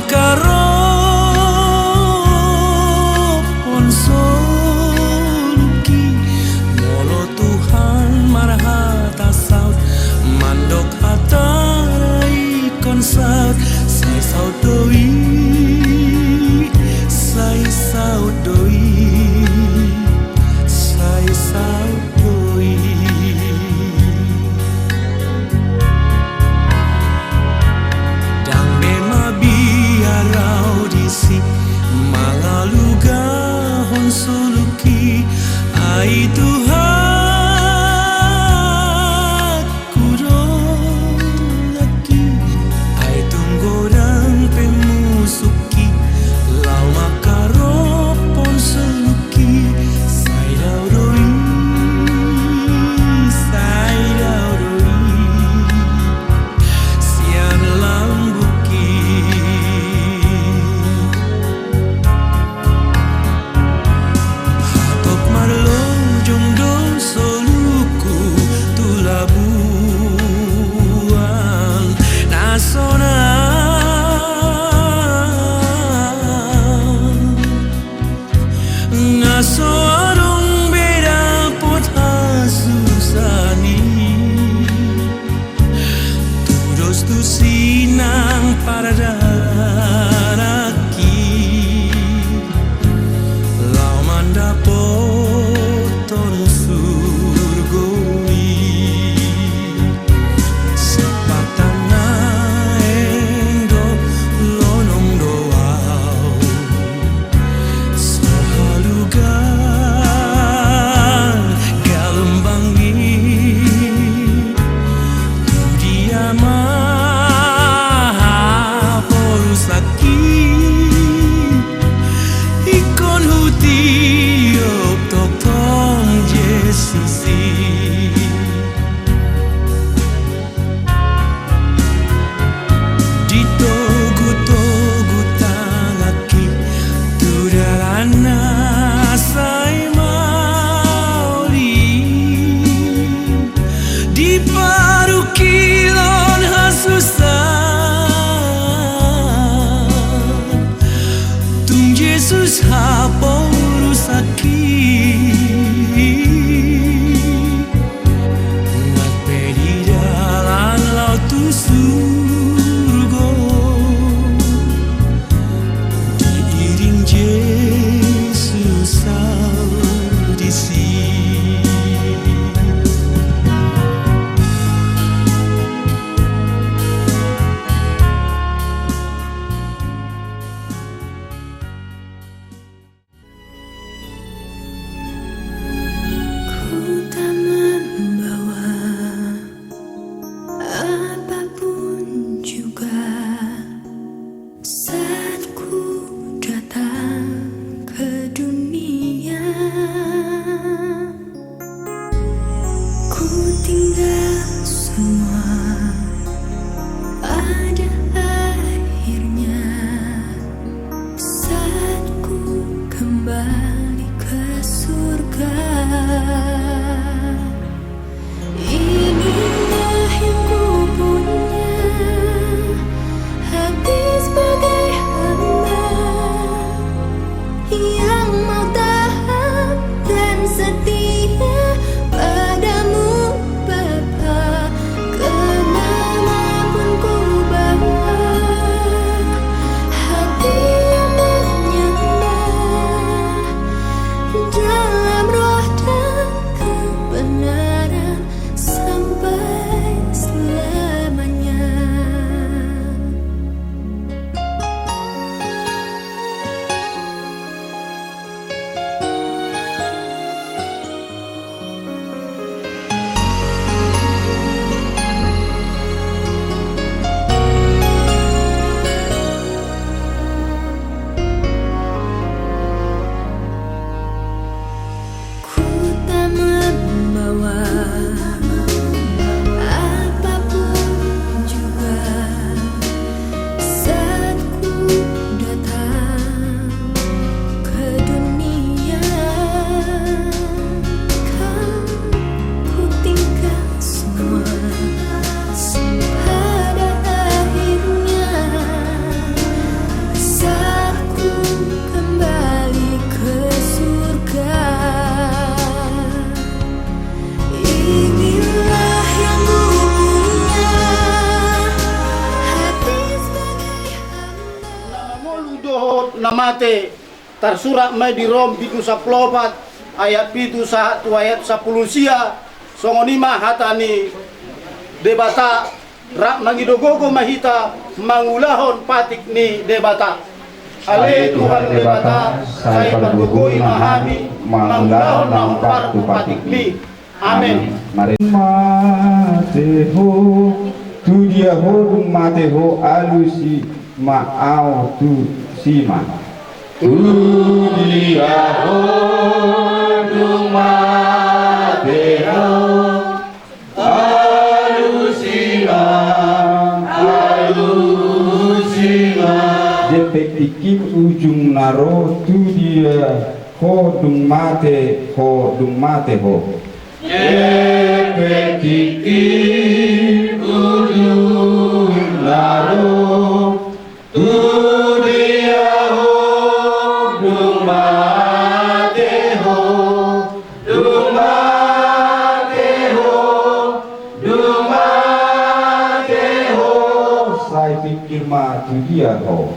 makarop onsoluki molo Tuhan marhata saut mandok hatai konsaut sai saut doi sai saut doi sai saut doi Mangaluga honsuluki ai Tuhan kurolaki ai tunggorang pemusuki lau makarop honsuluki sai daudoi sian lambuki Nasorong beda pota susani Tudos tu sinang paradaraki Lau mandapoton surgoi Sepatana endo lonong doau Parukilon hasusah Tung Yesus haporusaki Ngat pedi dalam laut tu surga Diiring Yesus audisi Apapun namate tersurat mai di Rom bitu 14 ayat pitu 1 ayat 10 sia songonima hatani debata rak mangidogogo mahita mangulahon patik ni debata ale Tuhan debata saya pergugui mahami mangulahon nang partu patik ni amin. Mari mateho tu dia ho mateho alusi maau tu sima tu dia ho tu mateho alusima jepetikim ujung naro tu dia ho dung mate ho jepetikim ujung naro tu dia ho dung mate ho saya pikir mah tu dia ho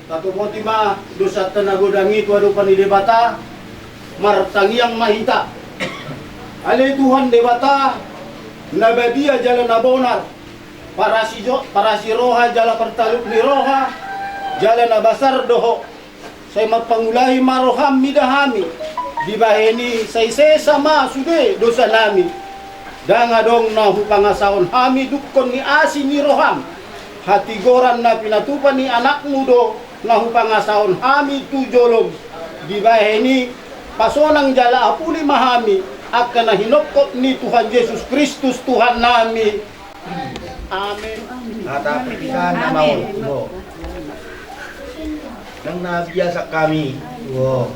Tatu motima dosa tenagodangi tu adupan di debata martangiang mahita ale Tuhan debata nabadia jalan nabonar parasi roha jala pertaluk ni roha jalan nabasar doho saya mapangulahi maroham midahami dibaheni saya sesama sude dosa nami dangadong na hupangasaon hami dukon ni asi ni roham hati goran na pinatupan ni anak mudo na hupangasaon hami tujolog dibaheni pasonang jala apuli mahami akan na hinokot ni Tuhan Yesus Kristus Tuhan nami amin. At pikisan na maon mo nang nabiasa kami wo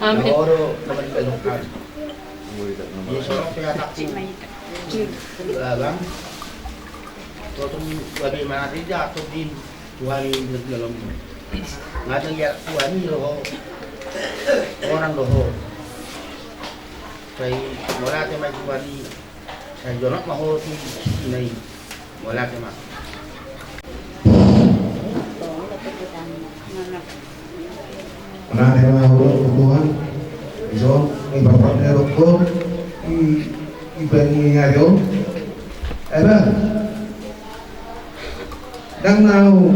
Amin. oro naman kalukan Yesus ang pinatakbo lang totong gabi manati jatuh din Tuhan yung naglalong nga nangyari Tuhan yung orang doho kay wala tayo may Tuhan sa jonok mahoti inay wala tayo ma Nanti mahal Tuhan, so ibapatnya rokok, ibani ngayo, dang nau,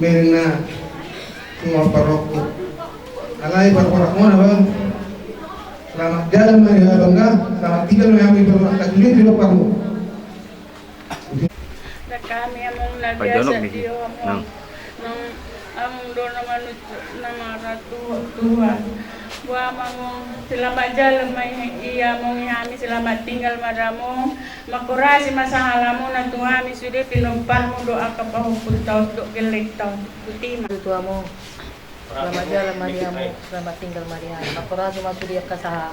mereka semua parokok, alai parok mana bang? Selamat jalan mari bangga, selamat tinggal mari parok kali ini di parok. Kami among nagbiasa Diyo among doon naman namaratuhan. Buwa mong selamat jalan may iya mong ihami selamat tinggal maramo makurasi masahala mo na tuhami sude pinumpah mo doa ka pahupul taos do gelik taos putima. Tua mo selamat jalan Maria mo selamat tinggal Maria makurasi masudi ka sa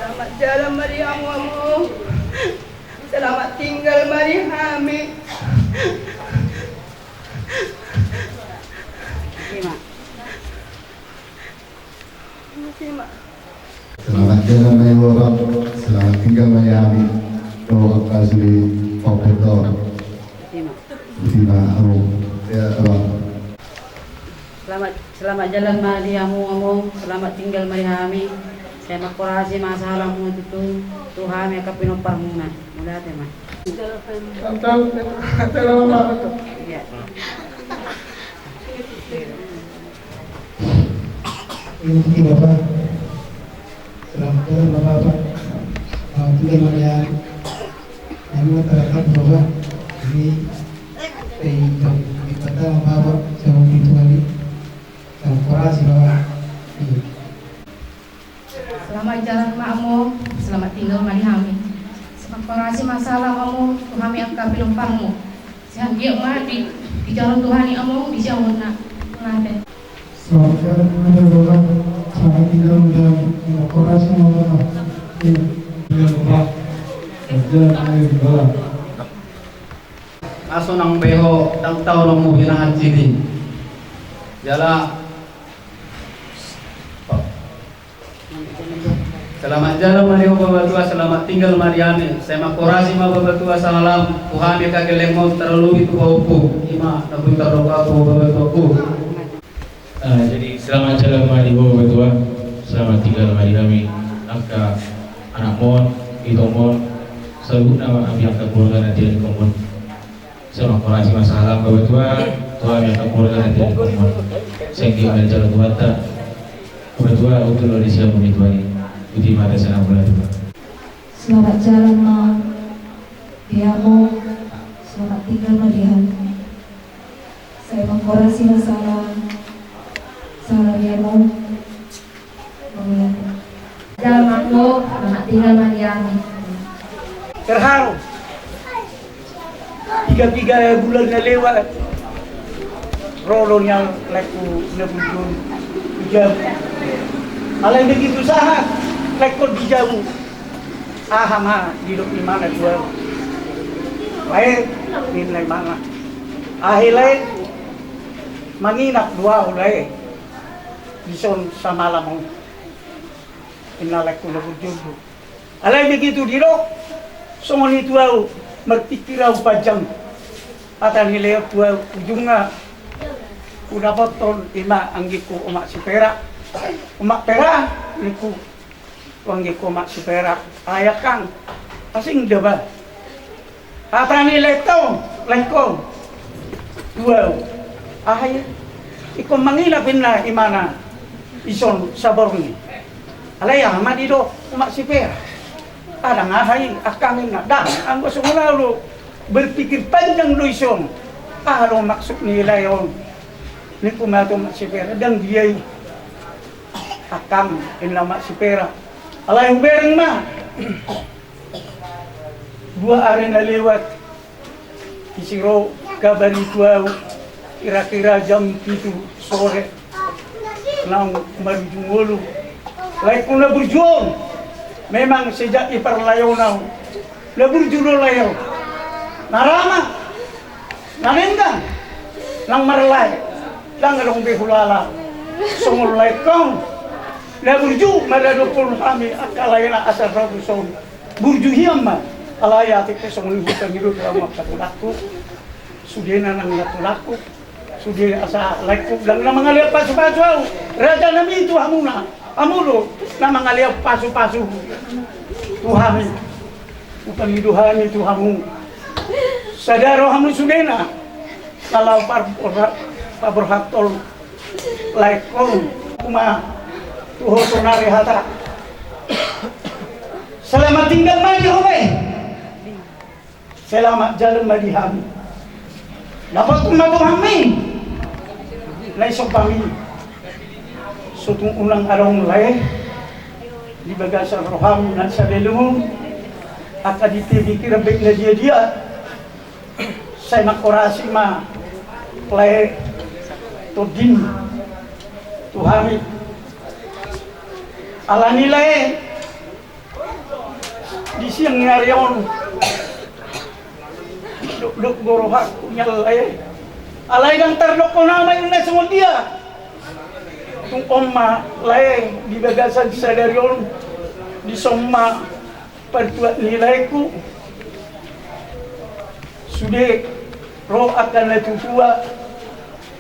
Selamat jalan Maria mu. Selamat tinggal Maria kami. Selamat jalan Maya Warab, selamat tinggal Maya Ami, doa kasih Pakutor, Fatima Amu, ya Abang. Selamat jalan Mariamu among selamat tinggal Mariami saya makurasi masalahmu itu Tuhan yang kapinumpar muna mudah tema ya Ini Bapak, selamat jalan Bapak, selamat tinggal Mariami. Yang mengatakan bahwa ini dikata Bapak sama itu kali, sama kurasi Bapak. Selamat jalan makmu, selamat tinggal Marihami. Semakasih masalah kamu, Tuhan yang akan penumpangmu. Siang dia mati di jalan Tuhan yang kamu di jauh nak nanti. Selamat jalan Bapak, selamat tinggal Mariami. Kurasi Bapak, jalan Bapak, jalan Bapak. aso nang beho dang tau nang mo hinahan sini. Jala selamat jalan Mario Babatua, selamat tinggal Mariani. Saya makorasi ma Babatua salam. Tuhan ya kageleng mau terlalu itu bauku. Ima nabi taroka ko Babatuaku. Jadi selamat jalan Mario Babatua, selamat tinggal Mariani. Angka anak mon, itu mon, sebut nama abi angka keluarga nanti di komon. Saya makorasi masalah Babatua, Tuhan yang keluarga nanti di komon. Saya ingin jalan Tuhan. Babatua untuk Indonesia menituani. Uji mata sana bulan. Selamat jalan ma, diamo, selamat tinggal ma diam. Saya mengkorasi masalah, salah diamo, mengulang. Jalan manggo, selamat tinggal ma diam. Terharu. 3 bulan na lewat. Rolon yang laku nabujun jam. Alay begitu sahat. Rekod di jauh, ahama di mana jual, lain nilai mana, lain menginap 2 ulai, bison sama lamong, inalek ko nabudjud. Alay begitu diro, semua itu au merpikirau panjang, atau nilai tua ujungnya, udah potong 5 anggiku umak si perak, umak perak niku. Wangi komak supera ayak kang asing deba hatani leto lengkong 2 ahaya iko mangila pinna imana ison saborni alaya madido komak supera ada ngahai akang dah anggo semula lu berpikir panjang lu ison lo maksud nilai on niku mato mak supera dan dia akang mak supera alay bereng ma 2 hari na lewat isiro kabari tuaw kira-kira jam 7 sore nang marujungolo lay kung naburjuon memang sejak iparlayaw na burjulo layaw narama nanengang nang maralay lang along behulala sungulay kong na burju maradukul kami akalayana asal rabuson burju hiyama alaya ati kesong lihutan hidup dalam katulaku sudena nang natulaku sudena asa laiku lang na mga liap pasu-pasu raja nami itu hamuna amulo na mga liap pasu-pasu tuhami upang hiduhani tuhamu sadaro hamu sudena kalau paborhatol laikong kuma tuho sonari hata. Selamat tinggal madi home. Selamat jalan madi hami. Dapat kumatuhami. Laisok kami. Sutung unang arong lay. Di bagasan roham na sa delumong. Akaditi kirabik na dia. Saya makorasi ma. Lay. Tudin. Tuhami. Ala nilai di siang ngarion duk gorohak nyalay alay gang terdok ko na may na semua dia tung omma lay di bagasan sadarion di somma pertuat nilaiku sudah roh akan natutua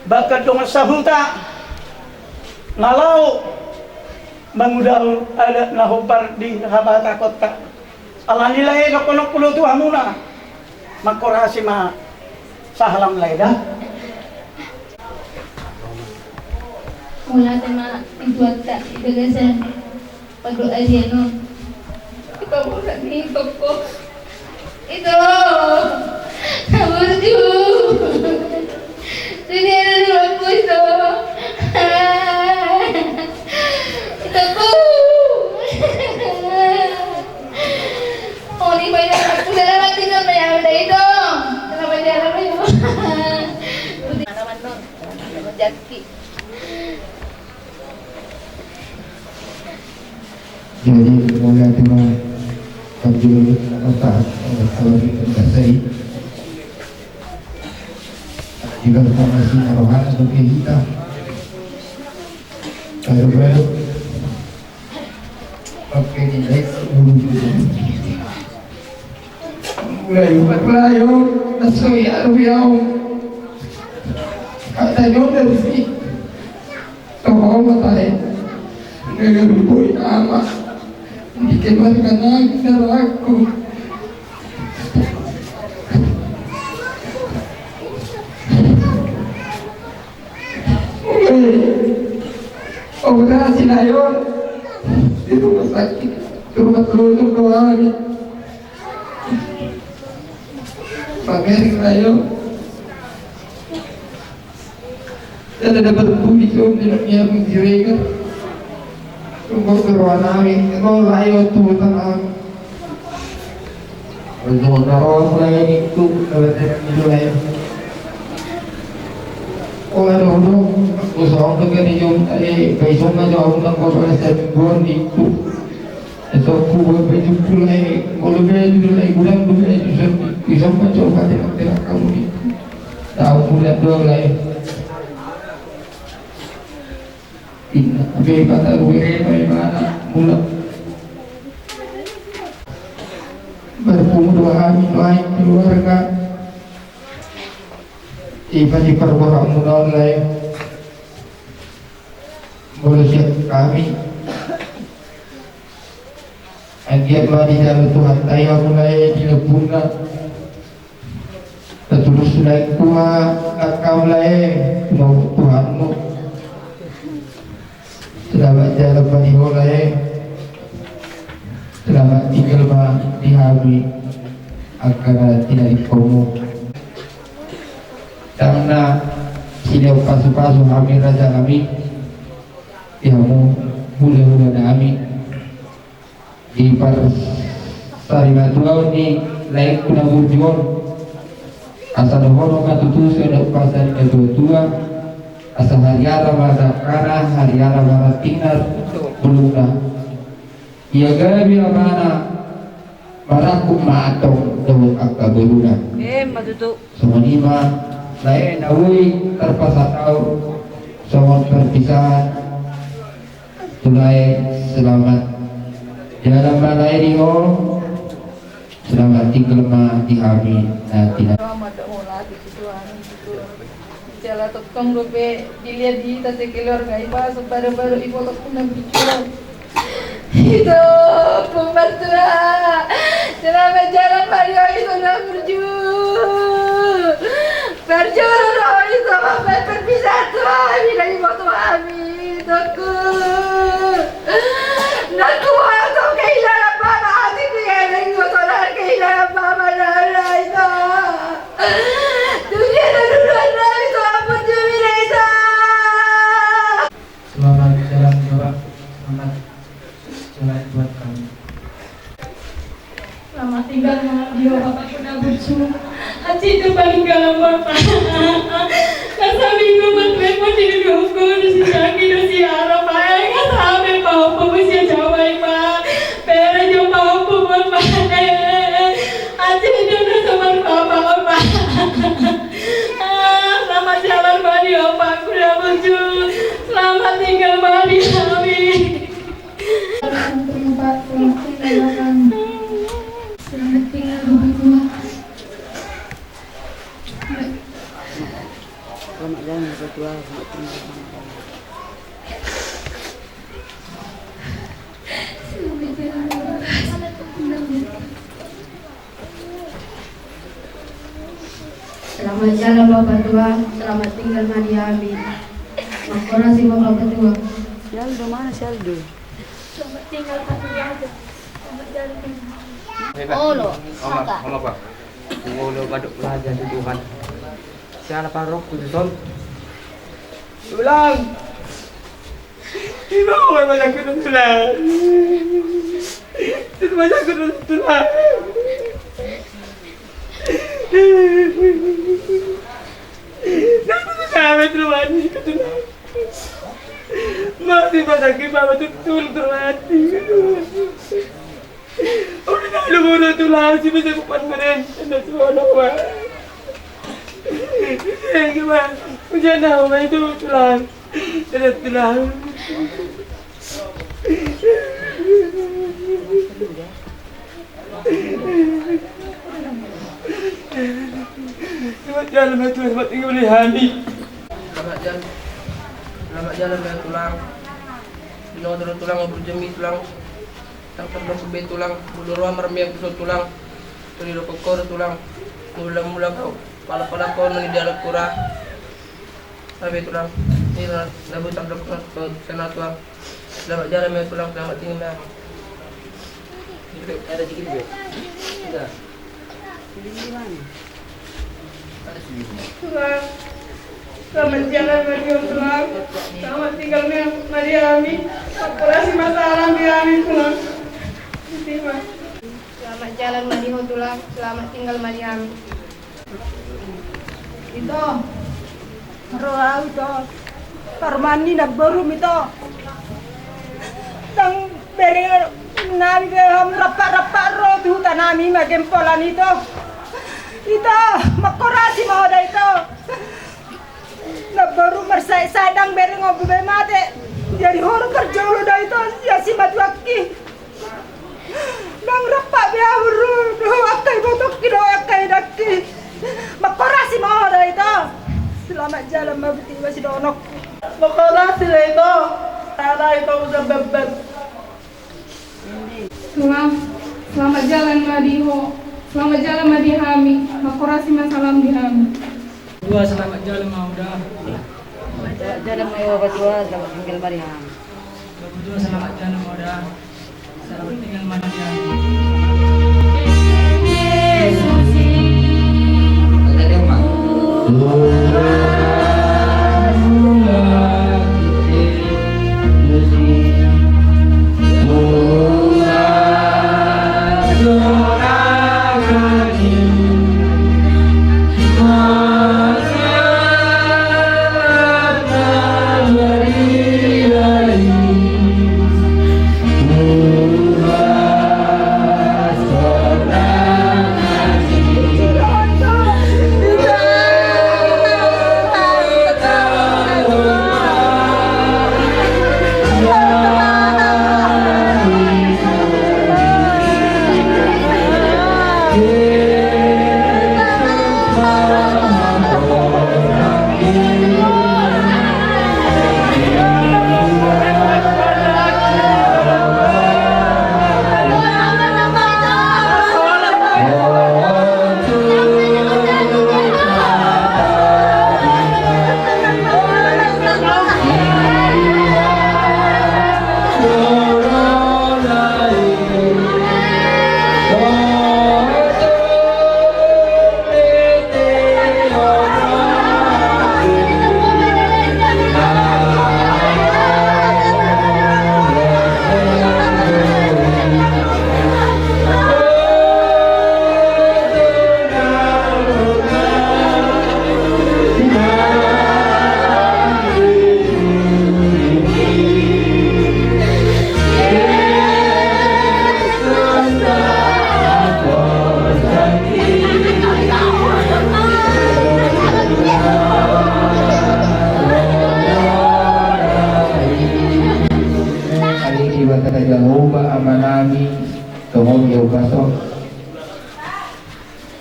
bakat dong sahuta ngalau mengudal ada nahumpar di habata kota ala nilai nokonok puluh tu hamuna makorasi ma sahalam laida mula tema tuat tak ibagasan pagdoa siano ipamulan ni poko itu naburju dunia dulu aku itu Aku, oh ni banyak aku dalam tinggal bayar itu, dalam bayar itu. Nama non, nama Jaki. Jadi mulai tema tajul otak kalau kita say Ikaw pa kasi narohan sa kita. Baru-baru pakai nilai Melayu nasui aluviau kata nyonder sih kau matai ngerubui ama dikeluarkan lagi dari aku. Operasi layon di rumah sakit, rumah keluarga kami. Pagering layon, dan ada berbunyi tidak mengjerikan. Rumah keluarga kami, kalau layon tu tenang. Kalau layon itu kebetulan itu layon. Orang orang usaha kerja jom kaisonga jauh nak kau rasa bukan itu. Esok aku berjumpa lagi, kalau berjumpa lagi bulan dua itu kaisonga jauh pada nak kamu ni. Tahu bulan dua lagi. Ini bagi kata ruwet bagaimana mula. Berpuluh dua hari lain keluarga. Iban di perbuatan mudah lain boleh siap kami agiat mari dalam Tuhan tayang mulai dilebuna terus lain kuah akam lain mau Tuhanmu selamat jalan bani mulai selamat tinggal di hari agar tidak dikomu karena sila pasu-pasu kami raja kami yamu mula-mula kami di Sarima Tuau ni lain kuna berjuang asal hono matutu sudah pasal kedua asal hariara mana hariara mana tinggal belum ia gabi mana marakum maatong dawang akabuluna matutu semanima lain awui terpaksa tahu soal perpisahan tunai selamat jalan balai di hol selamat tinggal di kami tidak jalan tukang rupe dilihat di tas keluarga iba baru-baru ibu aku nak bicara itu pembantu selamat jalan Mario itu nak berjuang itu sampai berpisah Tuhan dari waktu kami takut nak kuat tu kehilangan bapa hati dia dari waktu nak kehilangan bapa Nara itu dunia duluan Nara itu apa jumlah itu. Selamat jalan Bapak, selamat jalan buat kami. Selamat tinggal Mario, Bapak sudah berjuang. Hati itu paling galau Bapak. Kasabi ko magpapot sinunod ko na si Jackie na si Ara pa. Kasabi pa ako siya jaway pa. Pero yung pa ako pa. Hati itu na sa Papa pa. Selamat jalan Mario, Pak. Sudah berjuang. Selamat tinggal Mario. Selamat tinggal berdua. Selamat jalan berdua, selamat tinggal. Selamat jalan Bapak Tua, selamat tinggal Mariami. Makasih Bapak Tua. Shaldo mana Shaldo? Selamat tinggal Pak Tua. Selamat jalan. Olo, Oma Pak. Olo baduk pelajar di Tuhan. Siapa parok kuduson? Ulang. Ibu mau banyak kebetulan. Itu banyak kebetulan. Nanti kami teruan kebetulan. Masih banyak kita betul terhati. Udah lalu baru tu lah si macam kuat meren, anda semua nak. Gimana? Hujan apa itu tulang? Ada tulang. Selamat jalan ya Tuhan, selamat tinggal di Hani. Selamat jalan ya tulang. Bino turun tulang ngobur jemi tulang. Tang terbang kebe tulang, bulu marmiak busuk tulang. Tuli do kokor tulang. Mulang kau. Pala kau nang dialog kurang. Sabi tulang. Ini nabu tak dokter sana tulang. Selamat jalan ya tulang, selamat tinggal. Ada sedikit be. Sudah. Tulang. Selamat jalan Mario tulang. Selamat tinggal Mariami. Akurasi masalah Mariami tulang. Terima. Selamat jalan Mario tulang. Selamat tinggal Mariami. Ito. Roa ito. Parmani na barum ito. Tang beri nami rapa ro hutan nami magempolan ito. Ito makorasi mo da ito. Na baru mersai sadang beri ngobu be mate. Jadi horo kerja lo da ito ya si matwaki. Nang rapa biya buru do akai botok kido akai daki. Makorasi mo da ito. Selamat jalan mabuti masih donok. Makorasi da ito. Tara ito sa bebet. Tulang, selamat jalan Madiho. Selamat jalan Madihami. Makorasi masalam dihami. Dua selamat jalan Mauda. Selamat jalan Maiwa Batua, selamat tinggal Marihami. Dua selamat jalan Mauda. Selamat tinggal Madihami.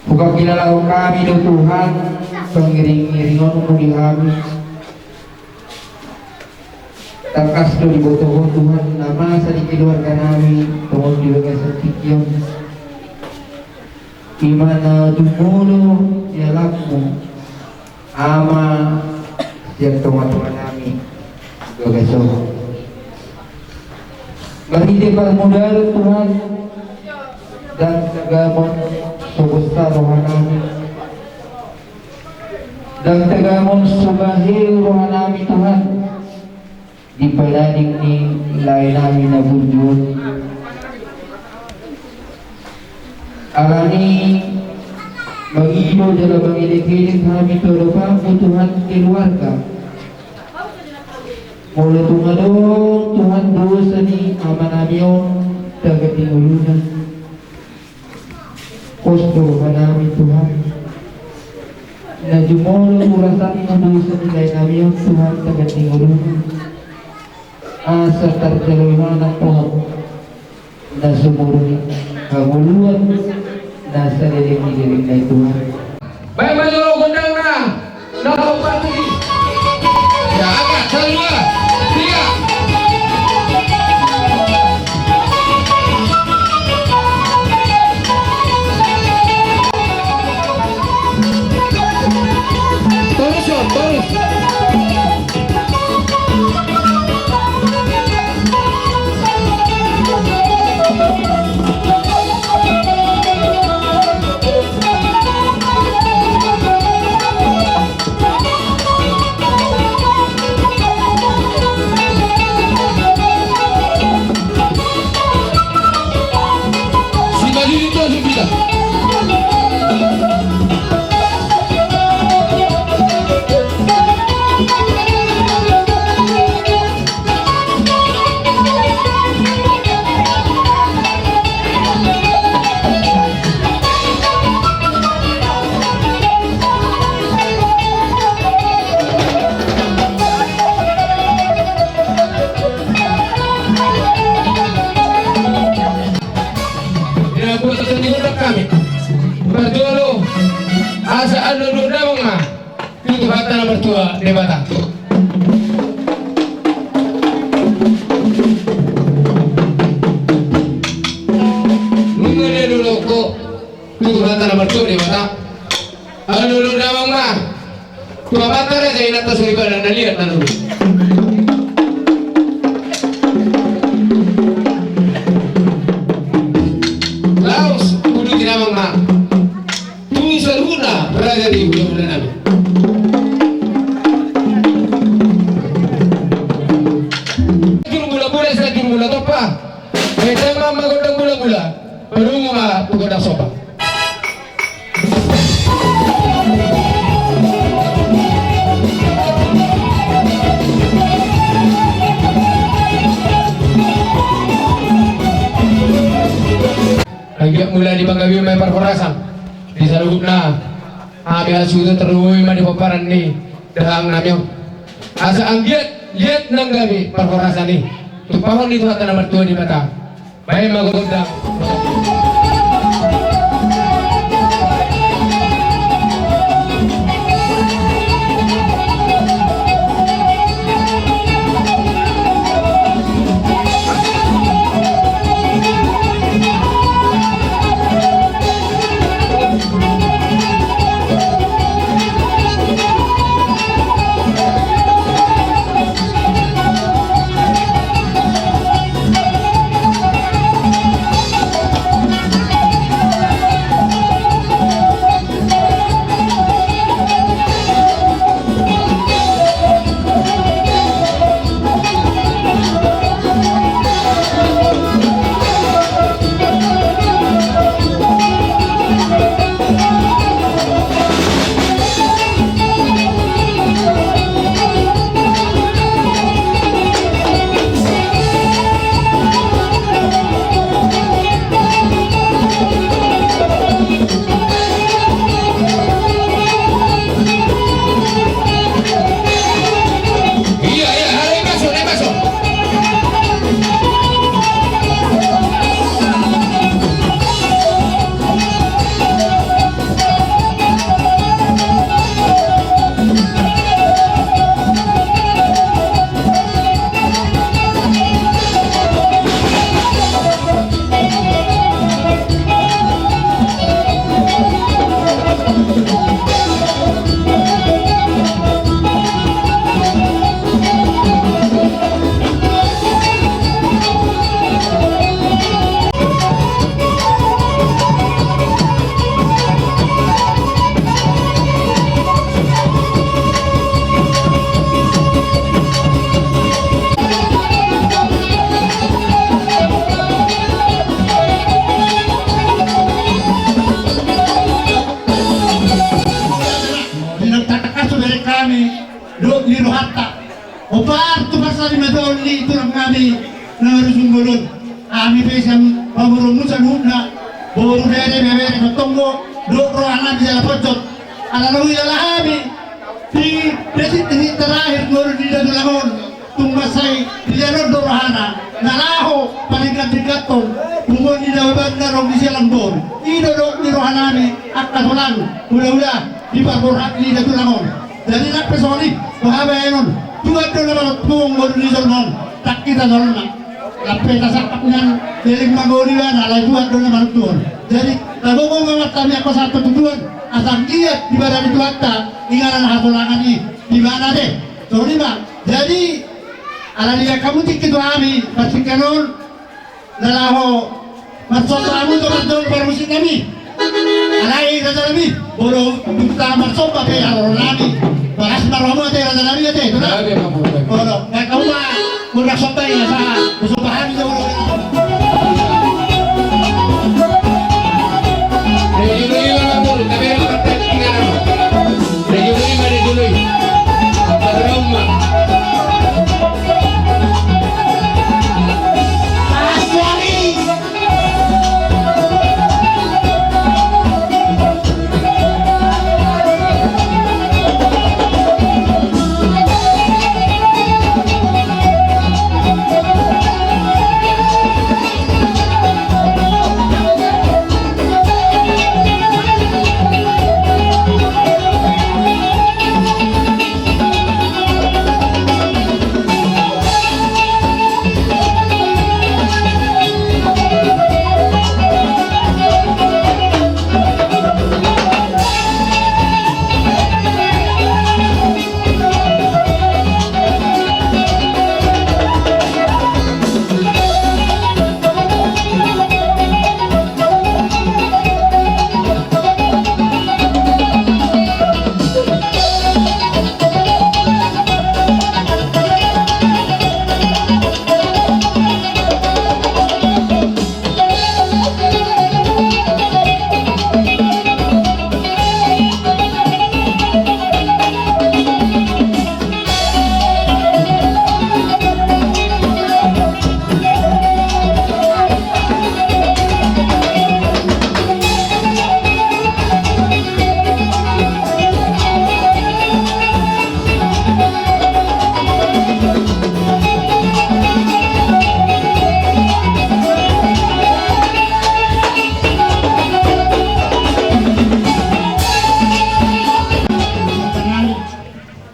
Buka kilala kami do Tuhan, pengiring-iringan mu di kami. Takas do dibotohon Tuhan, nama sadi keluarga kami, tolong dibaga setikyon. Imana tumulo dialakmu, ama yang teman-teman kami, dogaso. Bagi depan modal Tuhan dan tegamon sebesar rohanami dan tegamon subahil rohanami Tuhan di pelaning ni lain nami na burjun alani mengido dalam mengidik-idik kami terdepan Tuhan keluarga mulai tungadong Tuhan dosa ni amanamion dagati ulunan kosto kanami Tuhan na jumolo urasan ng sa nilay namin ang Tuhan tagating ulungan sa tarjaluhan ng Tuhan na sumuruni kaguluhan na sa liling-liling na Tuhan. Baik majuro kundang na nakapati ya angkat 1, 2, 3. Kami berjolo asa anu dawang mah itu hata bertua debata nunggu dulu kok itu hata bertua debata anu dawang mah tua batare saya nata suriba dan lihat dulu berada di bulan Nabi. Juru bula-bula sa juru bula topa. Kaya mama magandang bula-bula. Perungu nga pugodang sopa. Lagi mulai di Banggawi may perforasan. Di salubut na kami sudah terlalu di paparan ni dalam namanya asa anggiat lihat nang gabi perforasan ni tupahon itu hata nomor 2 di mata baik magundang Alam mo kami di detik-detik terakhir baru di Dadulangon tumasay di Danon Dorahana nalaho panigat-digaton bungon di Dawaban Narong di Silambon idodok di Rohanami at katulang ula-ula di Barborak di Dadulangon jadi nak pesoni bahabe nun tuat do naman tuong baru di Zolmon tak kita zolma lapeta sakapnya deling magoriwan alay tuat do naman tuon jadi nagugong ngamat kami ako sa tutuan asal giat di badan itu hatta ingaran hatulangan ini di mana deh sorry bang jadi ala dia kamu tikit kami pasti kanon nalaho masuk kamu tuh masuk permusi kami alai rasa kami boro kita masuk pakai alor kami bahas maromo teh rasa kami teh itu lah boro nggak kamu mah murah sampai ya sah musuh paham itu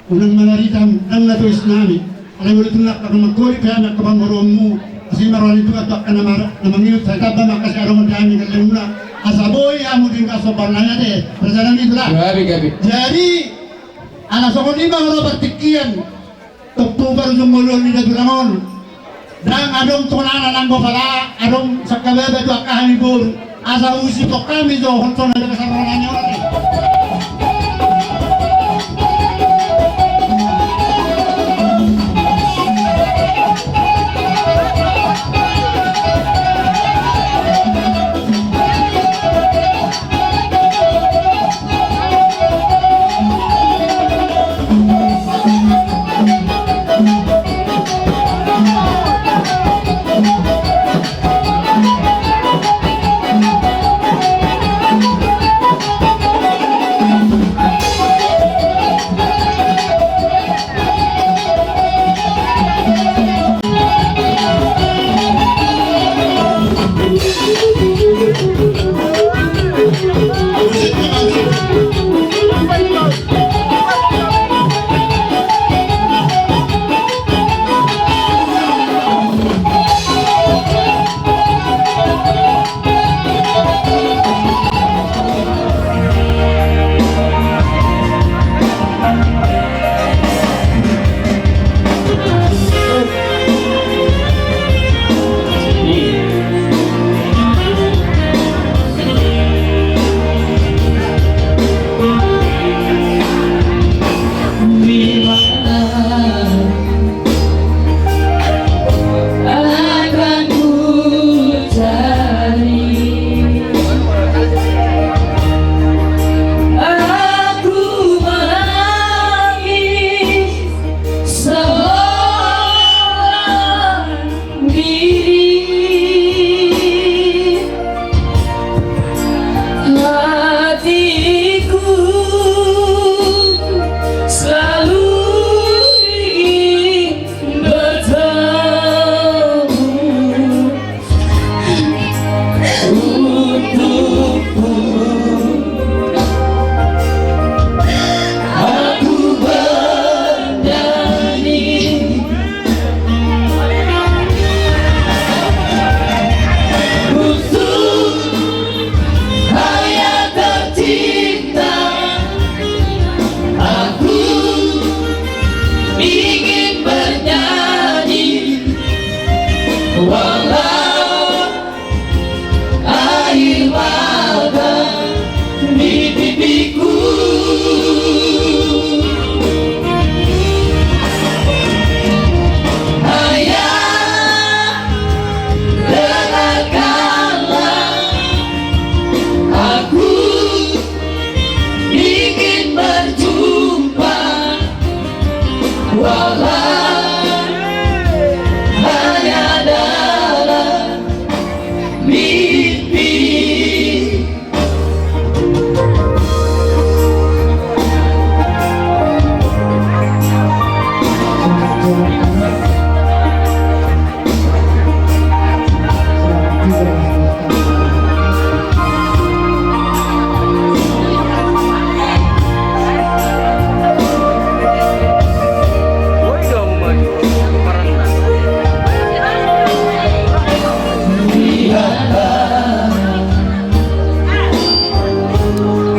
unang manaritam ang natuis nami alay mo ito na magkori kaya nagkapamoromu kasi marwali ito at ka na mangiyot sa itabda makasi araw magdami kasi muna asaboy amo din ka sopan na yate rasanan ito lang jadi anak sokon lima mga partikian Oktober yung mulon ni Dadulangon dan adong tunana lang ko pala adong sa kabebe ito akahanibur asa usi to kami do honton na kasarangan niyo natin di pipiku. Ayah, dengarkanlah, aku ingin berjumpa, walau hanya dalam mimpi.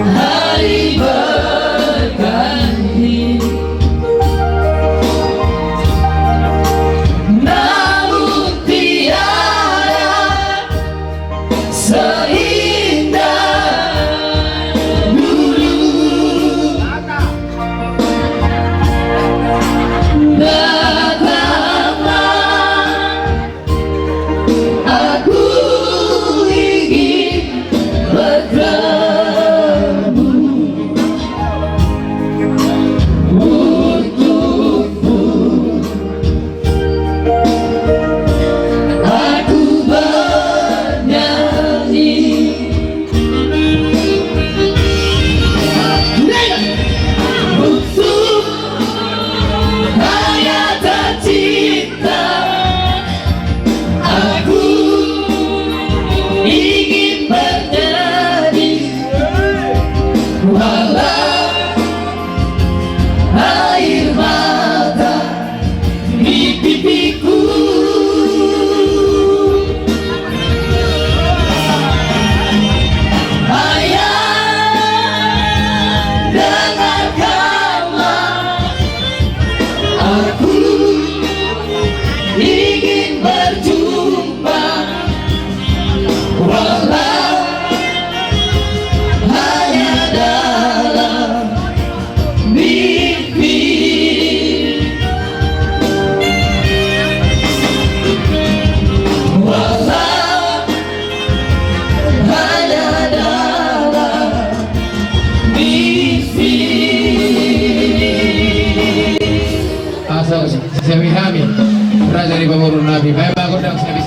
Hari berganti, namun tiada seindah dulu. Datanglah, aku ingin bertemu untukmu. Aku bernyanyi untuk hayat tercipta. Aku ingin bernyanyi walau air mata di pipiku. Ayah, dengarkanlah, aku ingin berjumpa, walau hanya dalam mimpi. Walau hanya dalam mimpi. Asal Sami Hamid, Raja dari Pemurun Nabi. Baik bangun dong Sami.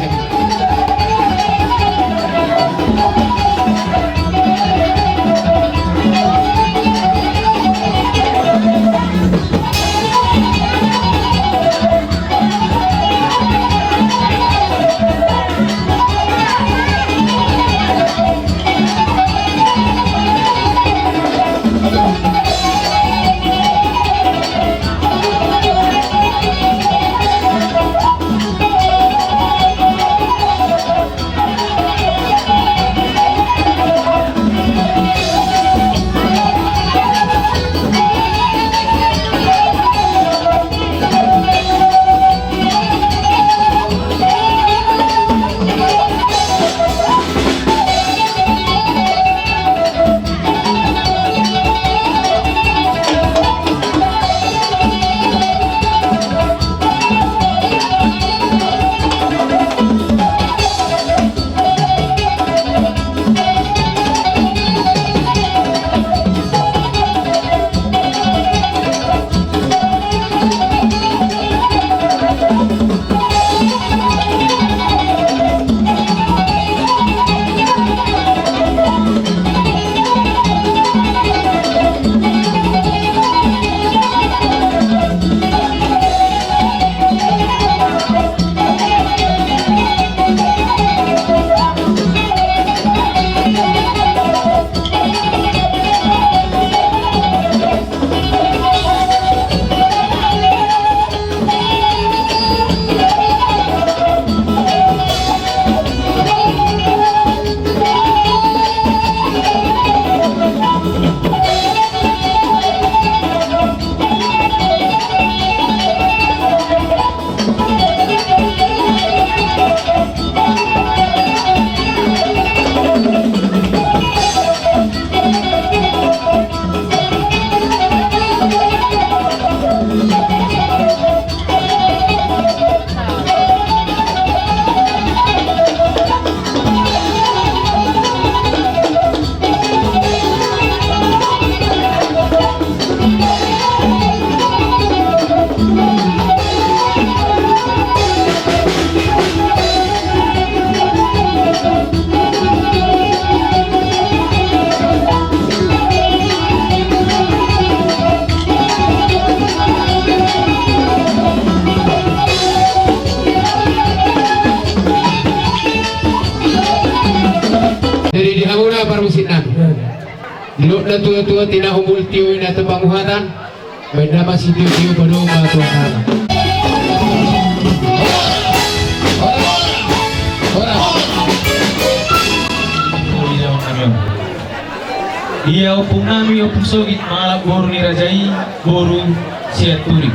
Dulu na tua-tua tinahumul tiyo na tepanguhatan. Benda masih tiyo-tiyo penuh matuan. Ia opung nami opung sogit malak boru ni rajai boru siat turi.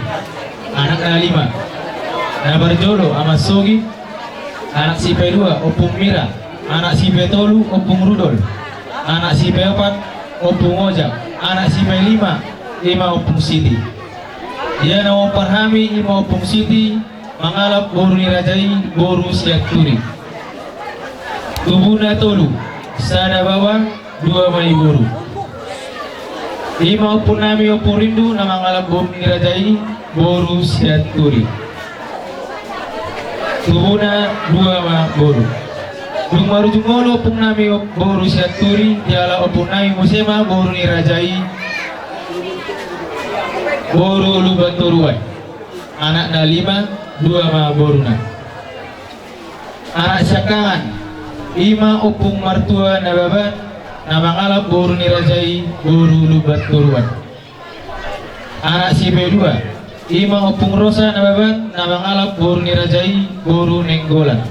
Anak na 5 na berjodoh ama sogit. Anak si P2 opung Mira. Anak si P3 opung Rudol. Anak si P4 opung Ojak. Anak si P5 ima opung Siti. Ia na oparhami ima opung Siti mangalap boru ni rajai boru siat turi. Tubuna tolu sada bawah 2 mai boru. Ima opun nami opun rindu nama ngalap boru ni rajai boru siat turi. Tubuna 2 ma boru. Dung maru jungolo opun nami boru siat turi diala opun nami musema boru ni rajai boru lubat toruai. Anak na 5 2 ma boru na. Anak syakangan ima opung martua na babat nama ngalap boru ni rajai boru lubat toruan. Anak si B2 ima opung Rosa na babat nama ngalap boru ni rajai boru nenggolan.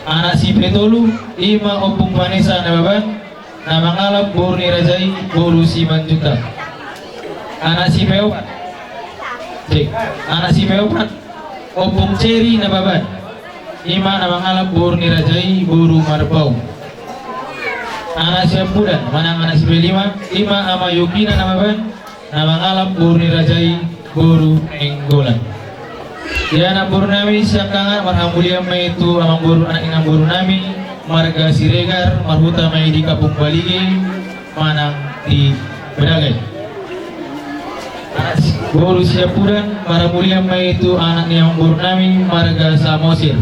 Anak si B3 ima opung Vanessa na babat nama ngalap boru ni rajai boru Simanjuta. Anak si B4 anak si B4 opung Cherry na babat ima nama ngalap boru ni rajai boru Marbau. Anak si Pudan manang anak si B5 ima ama Yukina nama ban nama ngalap boru ni rajai boru Enggolan. Ya anak boru nami siakangan marhamulia mai itu amang boru anak inang boru nami marga Siregar marhuta mai di Kapung Balige manang di Bedagai. Boru siap Pudan marhamulia mai itu anak ni amang boru nami marga Samosir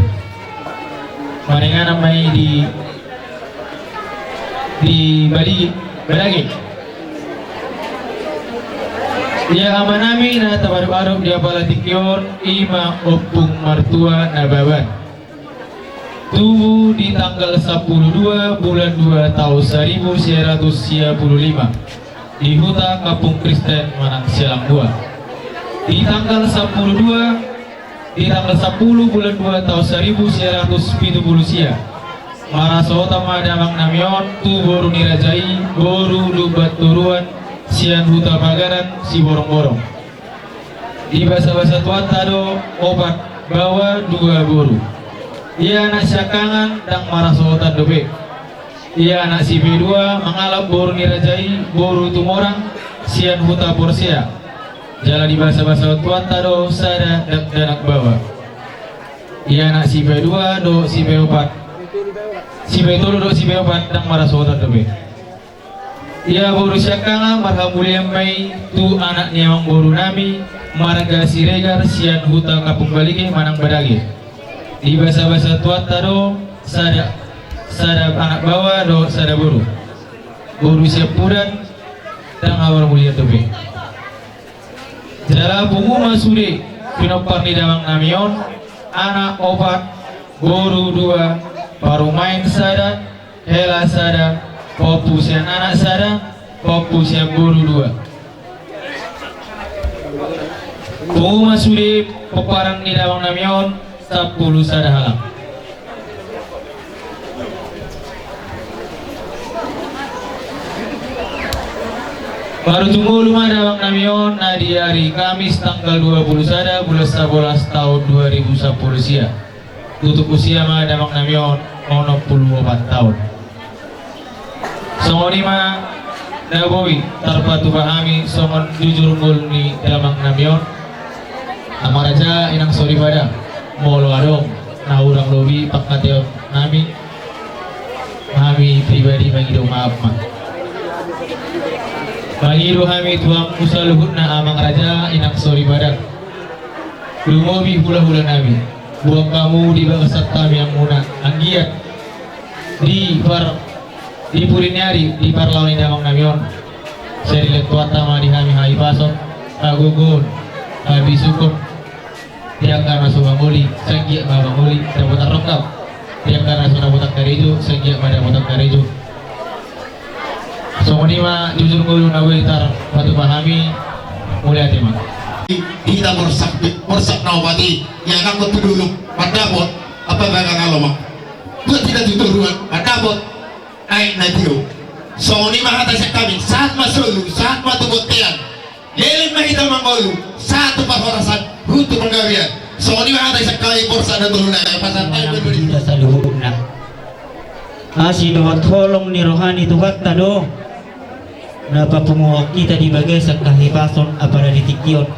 maringan mai di Bali Bedagi. Ya amanami na tabaru-arok dia palatikyon ima opung martua na babat. Tubuh di tanggal 12 bulan 2 tahun 1955 di Huta Kapung Kristen Manang Sialang 2. Di tanggal 10 bulan 2 tahun 1970 Marasota madamang namion tu boru ni rajai boru lubat turuan sian huta pagaran si borong-borong. Di bahasa-bahasa tuan tado obat bawa 2 boru. Ia anak syakangan dan marasota dobe. Ia anak si B2 mengalap boru ni rajai boru tumorang sian huta porsia. Jala di bahasa-bahasa tuan tado sada dan danak bawa. Ia anak si B2 do si B4 si Betolo do si Beopat dang marasota dobe. Ia boru syakanga marhamulia mai tu anak niamang boru nami marga Siregar sian huta Kapung Balige manang Badage. Di bahasa-bahasa tuat tado sada anak bawa do sada boru. Boru siap Pudan dang awal mulia dobe. Jala bungu masude pinopar ni damang namion anak opat boru 2 baru main sada, hela sada, popusian anak sada, popusian boru 2. Bungu masudi peparang ni dawang namion 10 sada halang. Baru tunggu lumah dawang namion na di hari Kamis tanggal 20 sada bulan 11 tahun 2010 sia. Tutup usia mah damang namion 64 tahun. Songon ima nabawi tarpatu bahami songon jujur ngul ni damang namion. Amaraja inang sorry pada molo adong na urang lobi pakateo nami pribadi mangido maaf mah. Mangido kami tuang usaluhut na amang raja inang sorry pada. Lumobi hula-hula nami. Buang kamu di bangsat kami yang muna anggiat di Purinyari di parlauni damang namion seri letuat tama di kami hai pasok agugun habis sukun tiang karena subanguli senggiak babanguli dapat rokap tiang karena sudah botak karejo senggiak pada botak karejo So manima jujur ko na itar patu pahami mulai tema. Kita borsak nawati yang aku dulu padabot apa bagang aloma. Dua tidak tuturuan padabot naik natio. So ni mahata sa kami saat masulu saat matubotian. Yelin mahita mangolu satu pahorasan hutu penggawian. So ni mahata sa kami borsak na turun na pasal tayo berbudi. Sa luhub na. Asi dohat tolong ni rohani Tuhan tado. Napapunguha kita di bagai sa kahipason apara ditikyon.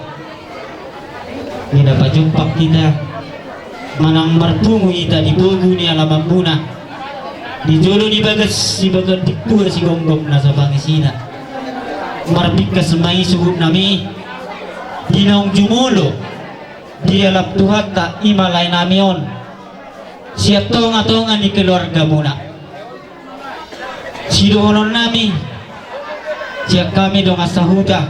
Pinapajumpak kita manang martungu kita di bugu ni alamang muna. Di jolo di bagas si bagat dikpura si gonggong na sa pangisina. Marbik ka semai suhut nami. Dinaong jumulo. Di alap Tuhan ta imalay namion. Siya tonga-tonga ni keluarga muna. Sidohonon nami. Siya kami dong asahuda.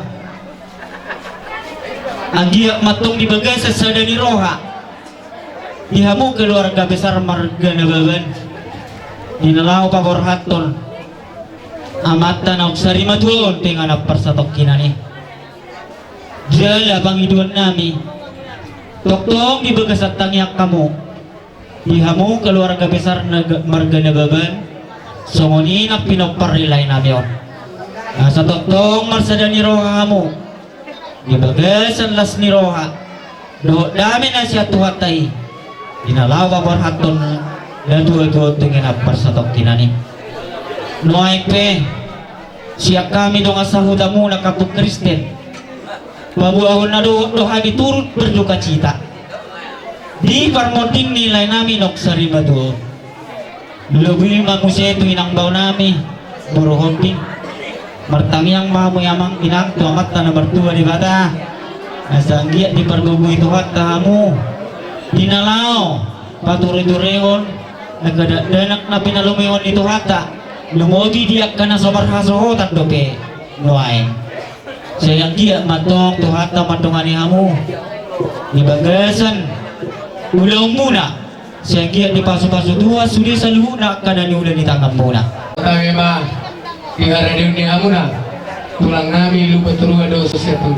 Ang giyak matong di bagay sa sadani roha. Dihamu keluarga besar marga nababan. Dinalaw pa borhaton. Amata na uksari matuon tinga na parsatok kinani. Diyala pangiduan nami. Toktong di bagay sa tangyak kamu. Dihamu keluarga besar marga nababan. Sumuni na pinoparilay namin yun. Sa toktong marsada ni roha kamu. Di bagasan las ni roha. Do dami na siya tuhatay. Dinalawa barhaton na duwa-duwa tingin apar sa tokkinani. Noay pe. Siya kami dong asahuda muna kapag Kristen. Pabuahon na doha turut berduka cita. Di parmoting nilay namin oksari ba doon. Lubi manusia itu inang bau nami buru homping martamiang mamu yamang inang tu amat tanah bertua di bata asanggiat di pergugu itu hatta hamu dinalao paturi-tureon nagada danak na pinalumeon itu hatta lumogi dia kana sobar hasohotan dope noain sayang dia matong tu hatta matongani hamu di bagasan ulang muna saya kira di pasu-pasu dua sudah selalu nak kadang udah ditangkap muna. Kami mah di hari dunia muna tulang nami lupa terus ada sesuatu.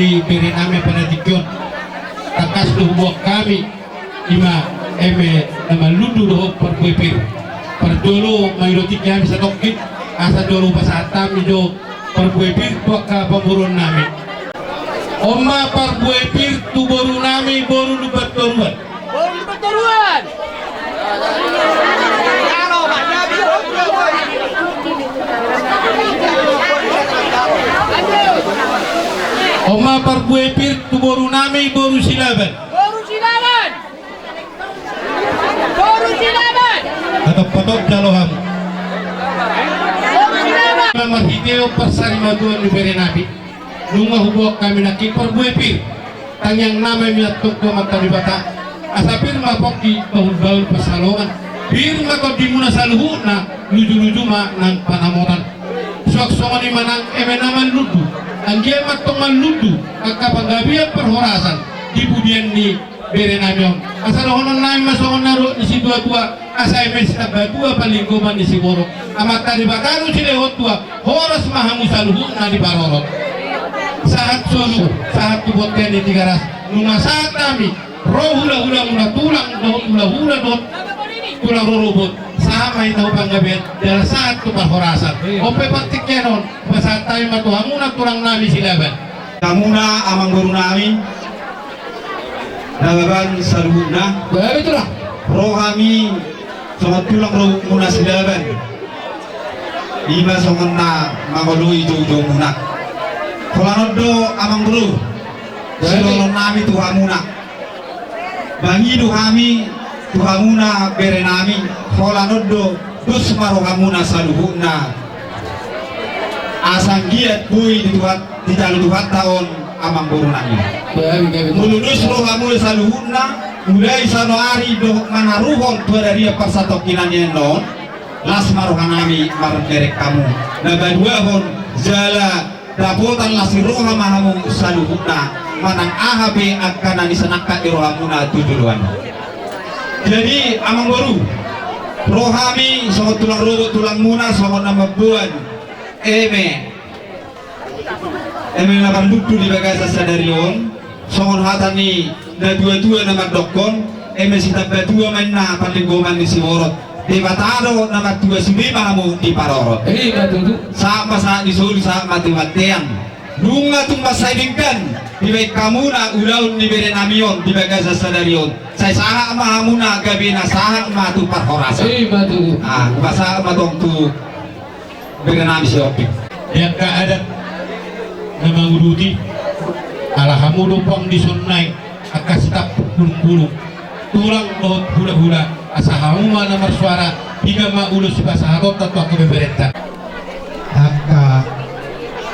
ni beri ame pada dikyon takas do buat kami ima eme nama lundu do perbuepir perdolo mayoriti kami sa tokkit asa dolo pasatam do perbuepir buat ka pamurun nami Oma perbuepir tu boru nami boru lupat toruan Oma perbuepir tu boru nami boru silaban patok daloham nama hideo persari maduan diberi nabi nunga hubok kami naki perbuepir tanyang nama miat toko mata dibata asapir mapoki baul-baul pasalongan bir mako dimuna saluhu na luju-luju ma nang panamotan sok-sokan ni manang emenaman ludu anggia matongan ludu kakapanggabian perhorasan di budian ni bere namion asal honon nami masongon naro isi dua-dua asa emes tabadua palinggoman isi borok amat tadi bakaru cilehot tua horas mahamu saluhu na di barorot saat solu saat tubotian di tiga ras nunga saat kami roh hula-hula mula tulang dot hula-hula dot tulang rorobot sama itu panggabian dalam saat tu perhorasan ope patik kenon saat tayo matuhamuna tulang nami silaban kamuna amang guru nami nagaban saluhuna itulah roh kami songot tulang roh muna silaban lima songot na mangolui jojo muna kolanodo amang guru silolon nami tuhamuna bangi kami tuhamuna bere nami kolanodo dus marohamuna saluhuna asang giat bui di dalam 2 tahun amang guru nami mulunus rohamu saluhuna mulai Januari do manaruhon dari persatokinannya non las marohanami margerek kamu nabadua hon jala dapotan lasi rohamahamu saluhuna manang ahabe akan disenakkan di rohamuna tujuan jadi amang guru rohami songot tulang robot tulang muna songot nama buan eme naman duduk di bagasa sadarion songon hatani na dua-dua nama dokon eme sita dua main na palinggoman di siworot di batado nama 2 mahamu di parorot sama saat disuli sama mati-matian lunga tumbas saidingkan di baik kamu na ulaun di bere namion di bagasa sadarion saya saha mahamu na gabina saha matu parhorasa basa matong tu bere nami si opik yang keadaan nama uduti ala hamu dopong di sunnai akas tak pulung-pulung tulang lot hula-hula asa hamu mana bersuara hingga ma ulus bahasa hatot atau aku beberenta Aka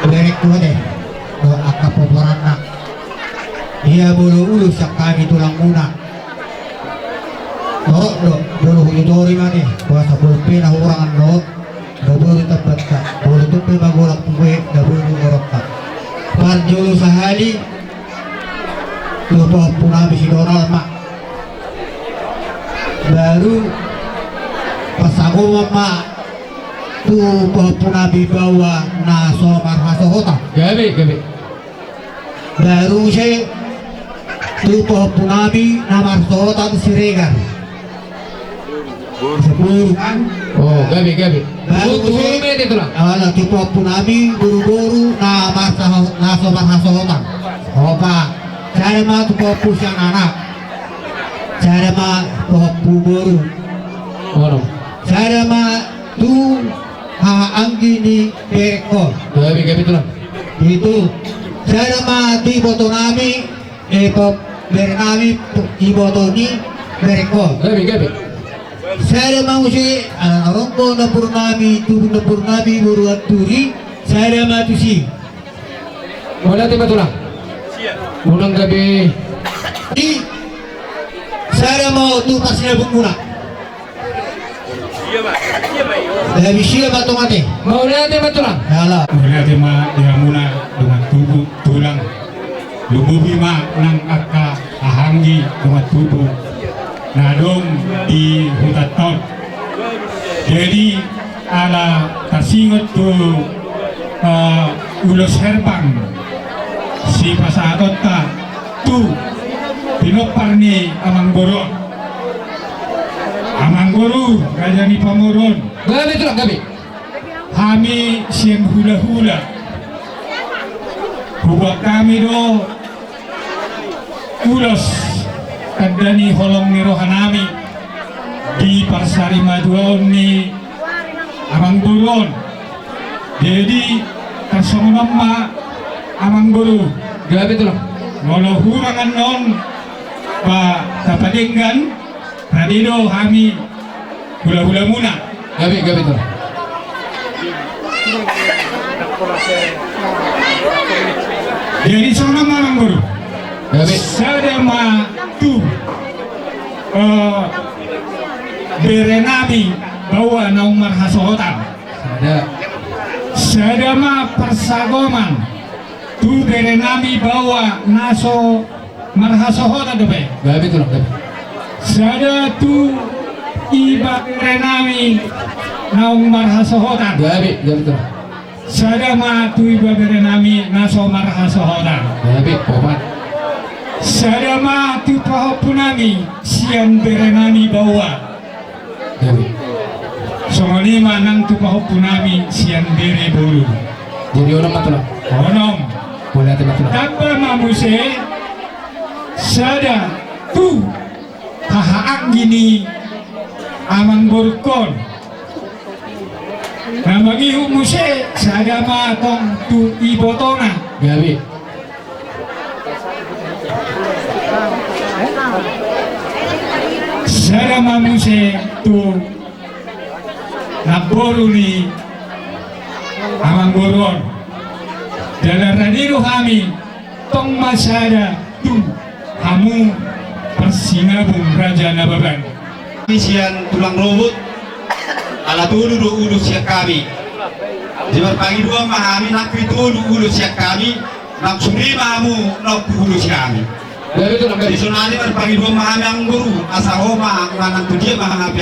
berek ko deh do aka poporana dia bulu ulus sak kami tulang muna torok do bulu hujudori mani kuasa bulpi na hurangan do bulu tepat ka bulu tupi magulak tuwe da bulu ngorok ka parjulu sahali lupa punabi si Donald mak baru pas aku mak tu punabi bawa naso marhaso hota gabi baru saya tu punabi namar hota siregar sepuluh kan oh gabi baru saya itulah ala tu punabi buru-buru naso marhaso hota opa cara mah tu popus yang anak cara mah popu baru cara mah tu anggi ni bereko gabi itulah itu cara mah di foto nami pop bernami di foto ni bereko gabi cara mah usi rongko na purnami tu na purnami buruan turi cara mah tu si wala tiba tulang unang gabi di saya mau tu pasnya bukuna lebih siapa tu mati mau lihat betul lah kalah melihat dia muna dengan tubuh tulang lububi ma nang aka ahanggi dengan tubuh nadong di hutan ton jadi ala tasingot tu ulos herbang si pasakot ta tu pinoparni amang guru gajani pamoron gabi tulak gabi kami siang hula-hula buat kami do ulos kadani holong ni rohanami di Parsari Maduon ni amang buron jadi kasong nama amang guru gabi tulak ngolo hurangan non pa tapadinggan radido kami hula-hula muna gabi tulak jadi sana amang guru sadama tu berenami bawa naung marhasohotan sadama persagoman tu berenami bawa naso marhasohotan dobe gabi tulak gabi sada tu iba berenami naung marhasohotan gabi tulak sadama tu iba berenami naso marhasohotan gabi obat sadama tu pahopunami sian berenami bawa songoni manang tu pahopunami sian bere bulu jadi onom matulak onom boleh ate matulak tanpa mamuse sada tu kahaang gini amang borkon namagi humuse sada matong tu ibotona gabi sada mamuse tu naboru ni amang boron dalam radiro kami tong masada tu kamu persinabung raja nababan isian tulang robot ala tulu do ulu siak kami jibar pagi dua mahami nak tulu ulu siak kami nak suri mahamu nak ulu siak kami di sunani pagi dua mahami ang guru asahoma manang tu dia mahami